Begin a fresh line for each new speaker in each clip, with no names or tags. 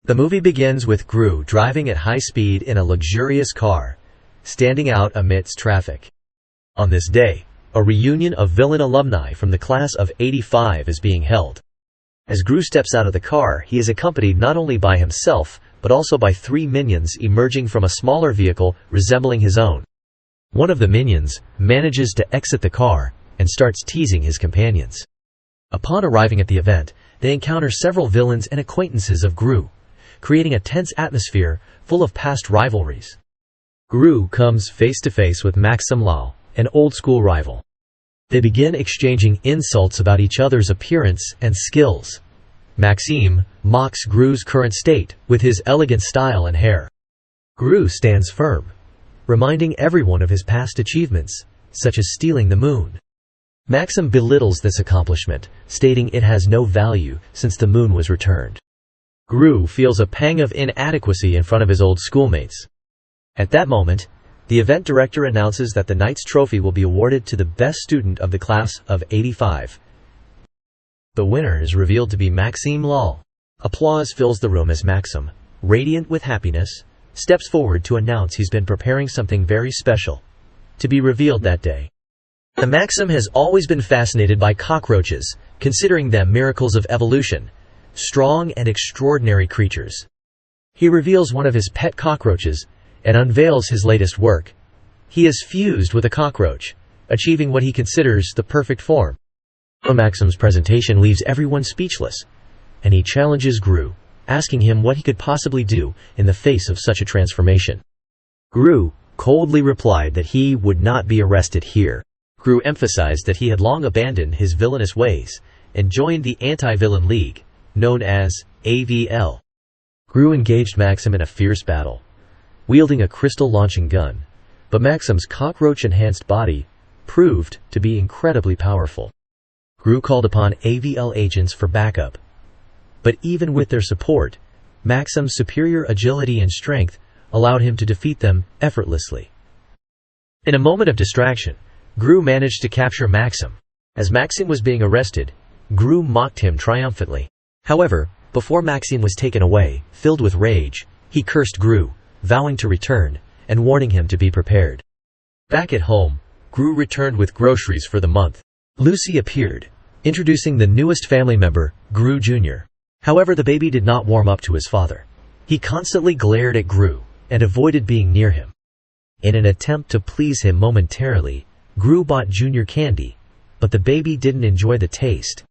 The movie begins with Gru driving at high speed in a luxurious car, standing out amidst traffic. On this day, a reunion of villain alumni from the class of '85 is being held. As Gru steps out of the car, he is accompanied not only by himself, but also by 3 minions emerging from a smaller vehicle resembling his own. One of the minions manages to exit the car and starts teasing his companions. Upon arriving at the event, they encounter several villains and acquaintances of Gru, creating a tense atmosphere full of past rivalries. Gru comes face to face with Maxim Lal, an old-school rival. They begin exchanging insults about each other's appearance and skills. Maxim mocks Gru's current state with his elegant style and hair. Gru stands firm, reminding everyone of his past achievements, such as stealing the moon. Maxim belittles this accomplishment, stating it has no value since the moon was returned. Gru feels a pang of inadequacy in front of his old schoolmates. At that moment, the event director announces that the Knight's Trophy will be awarded to the best student of the class of '85. The winner is revealed to be Maxim Lal. Applause fills the room as Maxim, radiant with happiness, steps forward to announce he's been preparing something very special to be revealed that day. Maxim has always been fascinated by cockroaches, considering them miracles of evolution, strong and extraordinary creatures. He reveals one of his pet cockroaches and unveils his latest work. He is fused with a cockroach, achieving what he considers the perfect form. Maxim's presentation leaves everyone speechless, and he challenges Gru, asking him what he could possibly do in the face of such a transformation. Gru coldly replied that he would not be arrested here. Gru emphasized that he had long abandoned his villainous ways and joined the Anti-Villain League, known as AVL. Gru engaged Maxim in a fierce battle, wielding a crystal-launching gun, but Maxim's cockroach-enhanced body proved to be incredibly powerful. Gru called upon AVL agents for backup, but even with their support, Maxim's superior agility and strength allowed him to defeat them effortlessly. In a moment of distraction, Gru managed to capture Maxim. As Maxim was being arrested, Gru mocked him triumphantly. However, before Maxim was taken away, filled with rage, he cursed Gru, vowing to return, and warning him to be prepared. Back at home, Gru returned with groceries for the month. Lucy appeared, introducing the newest family member, Gru Jr. However, the baby did not warm up to his father. He constantly glared at Gru and avoided being near him. In an attempt to please him momentarily, Gru bought Junior candy, but the baby didn't enjoy the taste.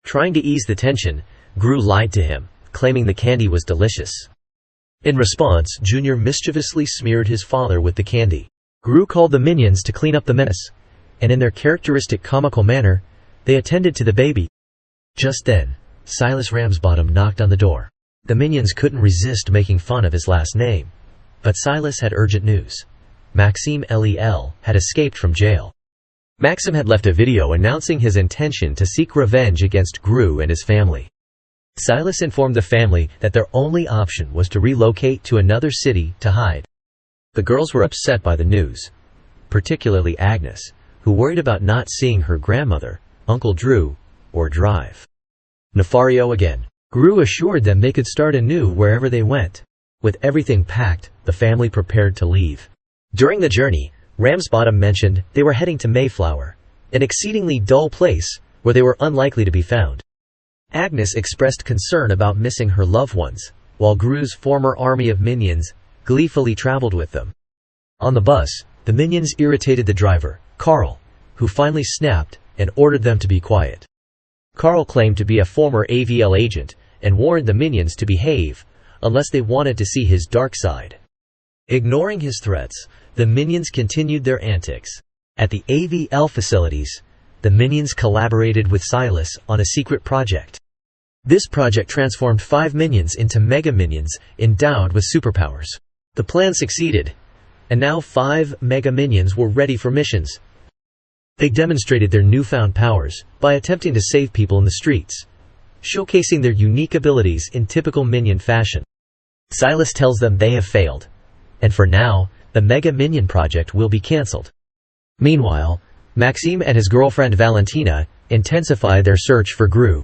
Trying to ease the tension, Gru lied to him, claiming the candy was delicious. In response, Junior mischievously smeared his father with the candy. Gru called the minions to clean up the mess, and in their characteristic comical manner, they attended to the baby. Just then, Silas Ramsbottom knocked on the door. The minions couldn't resist making fun of his last name, but Silas had urgent news. Maxim Lel had escaped from jail. Maxim had left a video announcing his intention to seek revenge against Gru and his family. Silas informed the family that their only option was to relocate to another city to hide. The girls were upset by the news, particularly Agnes, who worried about not seeing her grandmother, Uncle Drew, or Drive. Nefario again. Gru assured them they could start anew wherever they went. With everything packed, the family prepared to leave. During the journey, Ramsbottom mentioned they were heading to Mayflower, an exceedingly dull place where they were unlikely to be found. Agnes expressed concern about missing her loved ones, while Gru's former army of minions gleefully traveled with them. On the bus, the minions irritated the driver, Carl, who finally snapped and ordered them to be quiet. Carl claimed to be a former AVL agent and warned the minions to behave unless they wanted to see his dark side. Ignoring his threats, the minions continued their antics. At the AVL facilities, the minions collaborated with Silas on a secret project. This project transformed 5 minions into Mega Minions endowed with superpowers. The plan succeeded, and now 5 Mega Minions were ready for missions. They demonstrated their newfound powers by attempting to save people in the streets, showcasing their unique abilities in typical minion fashion. Silas tells them they have failed, and for now, the Mega Minion project will be cancelled. Meanwhile, Maxim and his girlfriend Valentina intensify their search for Gru.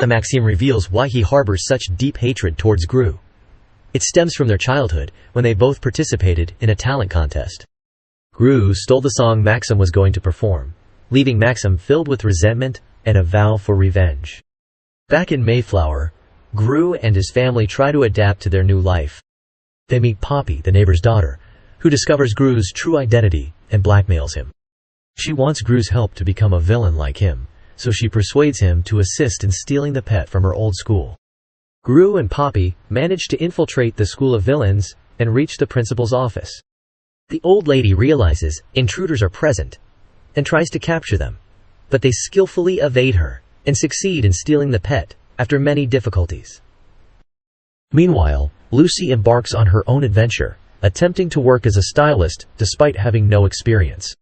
Maxime reveals why he harbors such deep hatred towards Gru. It stems from their childhood, when they both participated in a talent contest. Gru stole the song Maxime was going to perform, leaving Maxime filled with resentment and a vow for revenge. Back in Mayflower, Gru and his family try to adapt to their new life. They meet Poppy, the neighbor's daughter, who discovers Gru's true identity and blackmails him. She wants Gru's help to become a villain like him, so she persuades him to assist in stealing the pet from her old school. Gru and Poppy manage to infiltrate the school of villains and reach the principal's office. The old lady realizes intruders are present and tries to capture them, but they skillfully evade her and succeed in stealing the pet after many difficulties. Meanwhile, Lucy embarks on her own adventure, attempting to work as a stylist despite having no experience.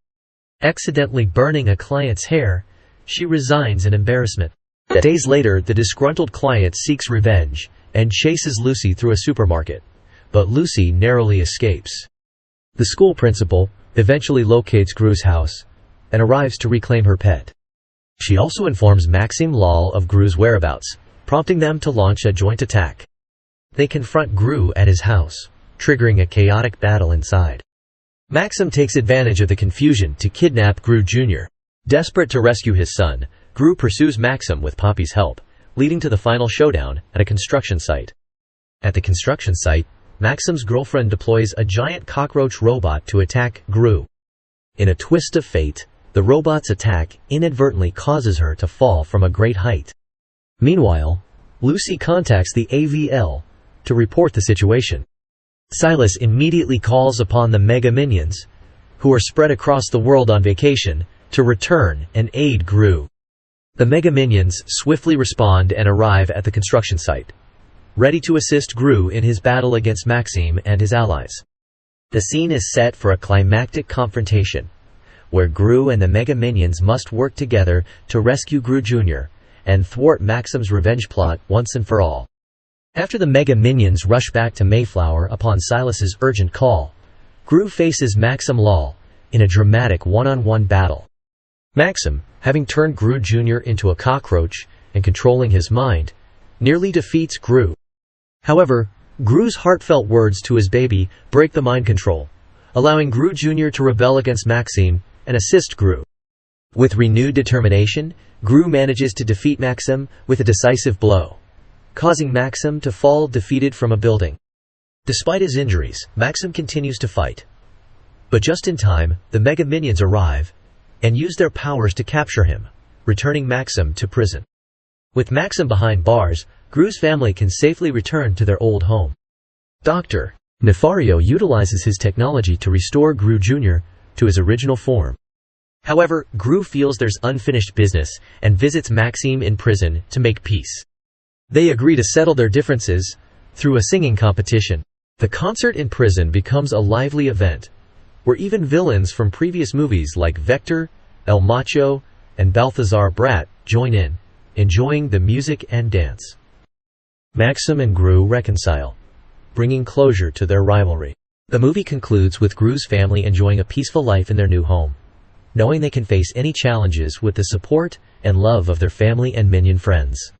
Accidentally burning a client's hair, she resigns in embarrassment. Days later, the disgruntled client seeks revenge and chases Lucy through a supermarket, but Lucy narrowly escapes. The school principal eventually locates Gru's house and arrives to reclaim her pet. She also informs Maxime Lal of Gru's whereabouts, prompting them to launch a joint attack. They confront Gru at his house, triggering a chaotic battle inside. Maxime takes advantage of the confusion to kidnap Gru Jr. Desperate to rescue his son, Gru pursues Maxime with Poppy's help, leading to the final showdown at a construction site. At the construction site, Maxime's girlfriend deploys a giant cockroach robot to attack Gru. In a twist of fate, the robot's attack inadvertently causes her to fall from a great height. Meanwhile, Lucy contacts the AVL to report the situation. Silas immediately calls upon the Mega Minions, who are spread across the world on vacation, to return and aid Gru. The Mega Minions swiftly respond and arrive at the construction site, ready to assist Gru in his battle against Maxime and his allies. The scene is set for a climactic confrontation, where Gru and the Mega Minions must work together to rescue Gru Jr. and thwart Maxime's revenge plot once and for all. After the Mega Minions rush back to Mayflower upon Silas's urgent call, Gru faces Maxime Lal in a dramatic one-on-one battle. Maxime, having turned Gru Jr. into a cockroach and controlling his mind, nearly defeats Gru. However, Gru's heartfelt words to his baby break the mind control, allowing Gru Jr. to rebel against Maxime and assist Gru. With renewed determination, Gru manages to defeat Maxime with a decisive blow, causing Maxime to fall defeated from a building. Despite his injuries, Maxime continues to fight. But just in time, the Mega Minions arrive and use their powers to capture him, returning Maxime to prison. With Maxime behind bars, Gru's family can safely return to their old home. Dr. Nefario utilizes his technology to restore Gru Jr. to his original form. However, Gru feels there's unfinished business and visits Maxime in prison to make peace. They agree to settle their differences through a singing competition. The concert in prison becomes a lively event, where even villains from previous movies like Vector, El Macho, and Balthazar Brat join in, enjoying the music and dance. Maxime and Gru reconcile, bringing closure to their rivalry. The movie concludes with Gru's family enjoying a peaceful life in their new home, knowing they can face any challenges with the support and love of their family and minion friends.